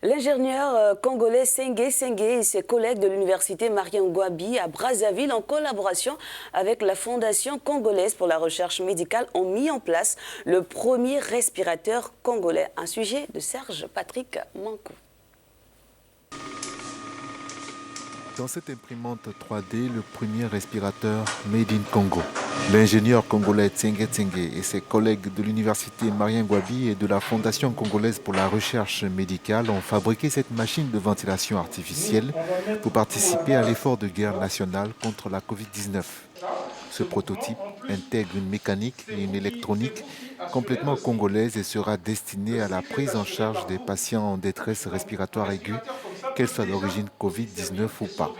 L'ingénieur congolais Sengue et ses collègues de l'université Mariangouabi à Brazzaville, en collaboration avec la Fondation congolaise pour la recherche médicale, ont mis en place le premier respirateur congolais. Un sujet de Serge Patrick Mankou. Dans cette imprimante 3D, le premier respirateur Made in Congo. L'ingénieur congolais Sengue et ses collègues de l'université Mariangouabi et de la Fondation congolaise pour la recherche médicale ont fabriqué cette machine de ventilation artificielle pour participer à l'effort de guerre nationale contre la Covid-19. Ce prototype intègre une mécanique et une électronique complètement congolaise et sera destiné à la prise en charge des patients en détresse respiratoire aiguë, qu'elle soit d'origine Covid-19 ou pas.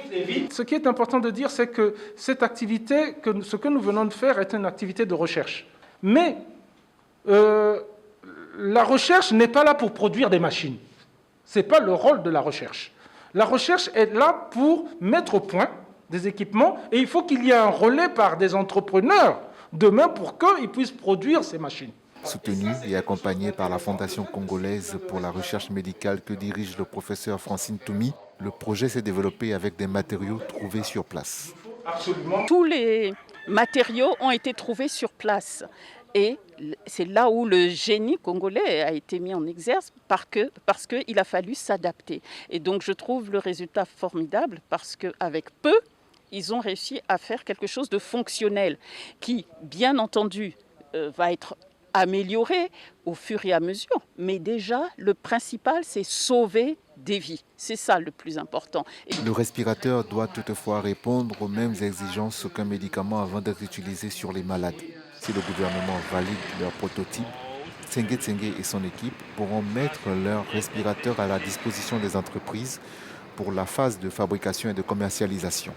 Ce qui est important de dire, c'est que cette activité, ce que nous venons de faire, est une activité de recherche. Mais la recherche n'est pas là pour produire des machines. Ce n'est pas le rôle de la recherche. La recherche est là pour mettre au point des équipements et il faut qu'il y ait un relais par des entrepreneurs demain pour qu'ils puissent produire ces machines. Soutenu et accompagné par la Fondation congolaise pour la recherche médicale que dirige le professeur Francine Toumi, le projet s'est développé avec des matériaux trouvés sur place. Tous les matériaux ont été trouvés sur place. Et c'est là où le génie congolais a été mis en exergue parce qu'il a fallu s'adapter. Et donc je trouve le résultat formidable parce qu'avec peu, ils ont réussi à faire quelque chose de fonctionnel qui, bien entendu, va être amélioré au fur et à mesure. Mais déjà, le principal, c'est sauver des vies. C'est ça le plus important. Le respirateur doit toutefois répondre aux mêmes exigences qu'un médicament avant d'être utilisé sur les malades. Si le gouvernement valide leur prototype, Sengue et son équipe pourront mettre leur respirateur à la disposition des entreprises pour la phase de fabrication et de commercialisation.